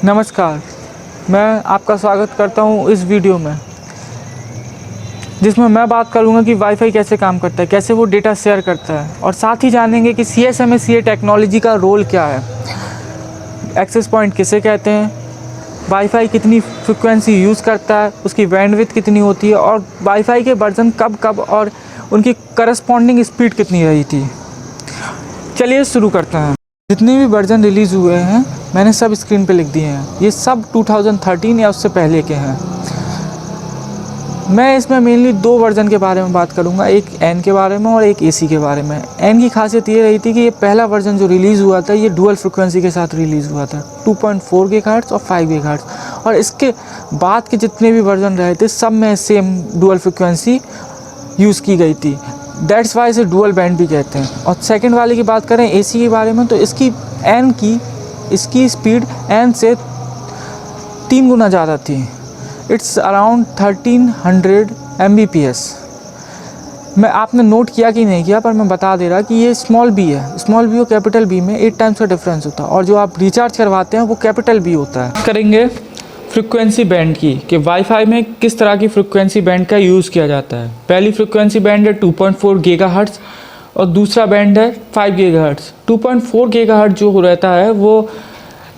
नमस्कार, मैं आपका स्वागत करता हूं इस वीडियो में, जिसमें मैं बात करूंगा कि वाईफाई कैसे काम करता है, कैसे वो डेटा शेयर करता है और साथ ही जानेंगे कि CSMA टेक्नोलॉजी का रोल क्या है, एक्सेस पॉइंट किसे कहते हैं, वाईफाई कितनी फ्रिक्वेंसी यूज़ करता है, उसकी बैंडविड्थ कितनी होती है और वाईफाई के वर्जन कब कब और उनकी करस्पॉन्डिंग स्पीड कितनी रही थी। चलिए शुरू करते हैं। जितने भी वर्जन रिलीज़ हुए हैं मैंने सब स्क्रीन पे लिख दिए हैं। ये सब 2013 या उससे पहले के हैं। मैं इसमें मेनली दो वर्जन के बारे में बात करूंगा, एक एन के बारे में और एक AC के बारे में। एन की खासियत ये रही थी कि ये पहला वर्जन जो रिलीज़ हुआ था ये डुअल फ्रिक्वेंसी के साथ रिलीज़ हुआ था, 2.4 गीगाहर्ट्ज़ और 5 गीगाहर्ट्ज़। और इसके बाद के जितने भी वर्जन रहे थे सब में सेम डुअल फ्रिक्वेंसी यूज़ की गई थी। दैट्स वाई इसे डुअल बैंड भी कहते हैं। और सेकेंड वाले की बात करें AC के बारे में, तो इसकी स्पीड एन से 3 गुना ज़्यादा थी। It's around 1300 Mbps। मैं आपने नोट किया कि नहीं किया, पर मैं बता दे रहा कि ये स्मॉल बी है। स्मॉल बी और कैपिटल बी में 8 टाइम्स का डिफरेंस होता है, और जो आप रिचार्ज करवाते हैं वो कैपिटल बी होता है। करेंगे फ्रिक्वेंसी बैंड की कि वाईफाई में किस तरह की फ्रिक्वेंसी बैंड का यूज़ किया जाता है। पहली फ्रिक्वेंसी बैंड है 2.4 गीगाहर्ट्ज़ और दूसरा बैंड है 5 गीगाहर्ट्ज़। 2.4 गीगाहर्ट्ज़ जो रहता है वो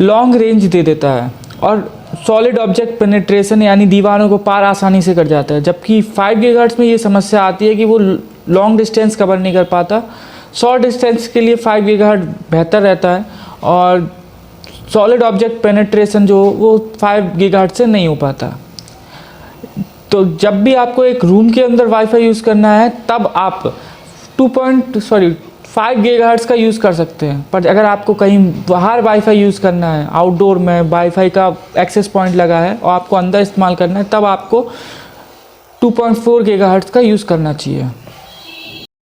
लॉन्ग रेंज दे देता है और सॉलिड ऑब्जेक्ट पेनिट्रेशन यानी दीवारों को पार आसानी से कर जाता है, जबकि 5 गीगाहर्ट्ज़ में ये समस्या आती है कि वो लॉन्ग डिस्टेंस कवर नहीं कर पाता। शॉर्ट डिस्टेंस के लिए 5 गीगाहर्ट्ज़ बेहतर रहता है और सॉलिड ऑब्जेक्ट पेनिट्रेशन जो वो 5 गीगाहर्ट्ज़ से नहीं हो पाता। तो जब भी आपको एक रूम के अंदर वाईफाई यूज़ करना है तब आप 5 गीगाहर्ट्ज़ का यूज़ कर सकते हैं। पर अगर आपको कहीं बाहर वाईफाई यूज़ करना है, आउटडोर में वाईफाई का एक्सेस पॉइंट लगा है और आपको अंदर इस्तेमाल करना है, तब आपको 2.4 गीगाहर्ट्ज़ का यूज़ करना चाहिए।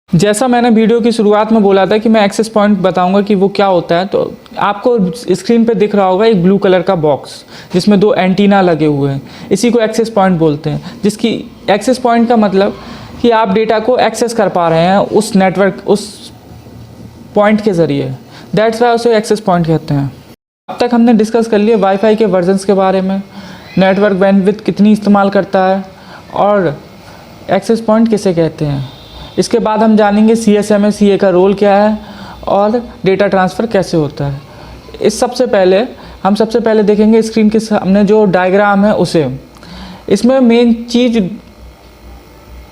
जैसा मैंने वीडियो की शुरुआत में बोला था कि मैं एक्सेस पॉइंट बताऊंगा कि वो क्या होता है, तो आपको स्क्रीन पे दिख रहा होगा एक ब्लू कलर का बॉक्स जिसमें 2 एंटीना लगे हुए हैं। इसी को एक्सेस पॉइंट बोलते हैं, जिसकी एक्सेस पॉइंट का मतलब कि आप डेटा को एक्सेस कर पा रहे हैं उस नेटवर्क, उस पॉइंट के ज़रिए। दैट्स वाई उसे एक्सेस पॉइंट कहते हैं। अब तक हमने डिस्कस कर लिया वाईफाई के वर्जन्स के बारे में, नेटवर्क बैंडविड्थ कितनी इस्तेमाल करता है और एक्सेस पॉइंट किसे कहते हैं। इसके बाद हम जानेंगे CSMA का रोल क्या है और डेटा ट्रांसफ़र कैसे होता है। सबसे पहले देखेंगे स्क्रीन के सामने जो डायग्राम है उसे। इसमें मेन चीज़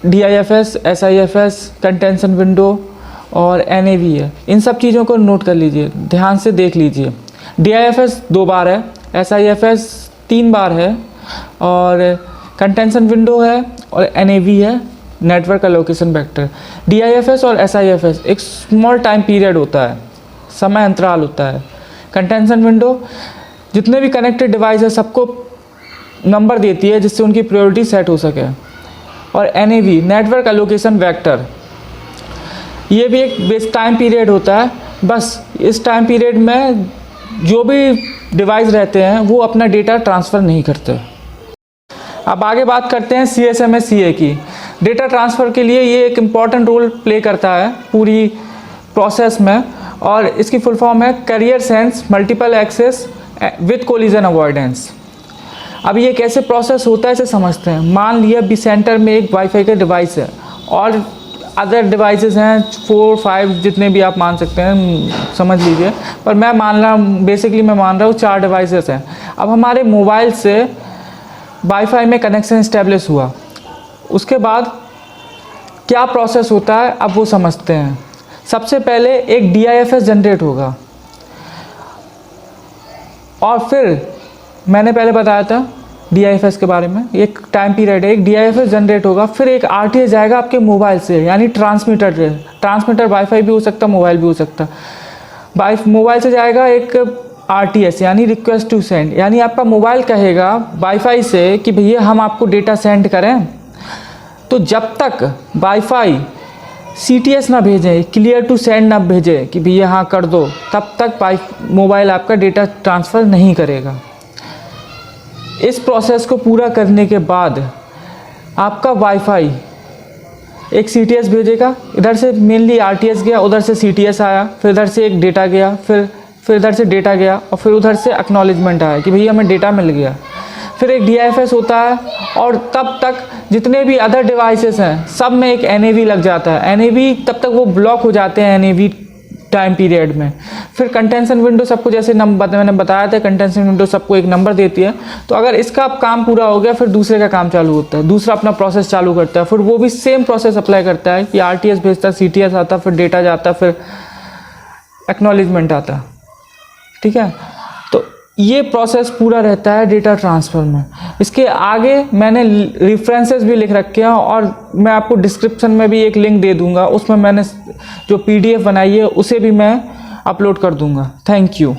DIFS, SIFS, कंटेंशन विंडो और NAV है। इन सब चीज़ों को नोट कर लीजिए, ध्यान से देख लीजिए। DIFS 2 बार है, SIFS 3 बार है और कंटेंशन विंडो है और NAV है, नेटवर्क एलोकेशन वेक्टर। DIFS और SIFS एक स्मॉल टाइम पीरियड होता है, समय अंतराल होता है। कंटेंशन विंडो जितने भी कनेक्टेड डिवाइस है सबको नंबर देती है जिससे उनकी प्रायोरिटी सेट हो सके। और NAV नेटवर्क एलोकेशन वेक्टर, ये भी एक बेस टाइम पीरियड होता है। बस इस टाइम पीरियड में जो भी डिवाइस रहते हैं वो अपना डेटा ट्रांसफ़र नहीं करते। अब आगे बात करते हैं CSMA की। डेटा ट्रांसफ़र के लिए ये एक इम्पॉर्टेंट रोल प्ले करता है पूरी प्रोसेस में, और इसकी फुल फॉर्म है carrier sense multiple access with collision avoidance. अब ये कैसे प्रोसेस होता है इसे समझते हैं। मान लिया भी सेंटर में एक वाईफाई का डिवाइस है और अदर डिवाइसेस हैं 4, 5 जितने भी आप मान सकते हैं, समझ लीजिए। पर मैं मान रहा हूँ 4 डिवाइसेस हैं। अब हमारे मोबाइल से वाईफाई में कनेक्शन इस्टेब्लिश हुआ, उसके बाद क्या प्रोसेस होता है अब वो समझते हैं। सबसे पहले एक DIFS जनरेट होगा और फिर मैंने पहले बताया था DIFS के बारे में, एक टाइम पीरियड है, एक DIFS जनरेट होगा, फिर एक RTS जाएगा आपके मोबाइल से, यानी ट्रांसमीटर वाईफाई भी हो सकता, मोबाइल भी हो सकता। मोबाइल से जाएगा एक RTS यानी रिक्वेस्ट टू सेंड, यानी आपका मोबाइल कहेगा वाईफाई से कि भैया हम आपको डेटा सेंड करें। तो जब तक वाईफाई CTS ना भेजें, क्लियर टू सेंड ना भेजे कि भैया हाँ कर दो, तब तक मोबाइल आपका डेटा ट्रांसफ़र नहीं करेगा। इस प्रोसेस को पूरा करने के बाद आपका वाईफाई एक CTS भेजेगा, इधर से मेनली RTS गया, उधर से CTS आया, फिर इधर से एक डेटा गया, फिर फिर इधर से डेटा गया और फिर उधर से एक्नॉलेजमेंट आया कि भैया हमें डेटा मिल गया। फिर एक DIFS होता है और तब तक जितने भी अदर डिवाइसेस हैं सब में एक NAV लग जाता है। NAV तब तक वो ब्लॉक हो जाते हैं NAV टाइम पीरियड में। फिर कंटेंशन विंडो सबको, जैसे मैंने बताया था, कंटेंशन विंडो सबको एक नंबर देती है। तो अगर इसका काम पूरा हो गया फिर दूसरे का काम चालू होता है, दूसरा अपना प्रोसेस चालू करता है। फिर वो भी सेम प्रोसेस अप्लाई करता है कि RTS भेजता है, CTS आता, फिर डेटा जाता, फिर एक्नॉलेजमेंट आता। ठीक है, तो ये प्रोसेस पूरा रहता है डेटा ट्रांसफ़र में। इसके आगे मैंने रेफरेंसेस भी लिख रखे हैं और मैं आपको डिस्क्रिप्शन में भी एक लिंक दे दूंगा, उसमें मैंने जो PDF बनाई है उसे भी मैं अपलोड कर दूंगा। Thank you.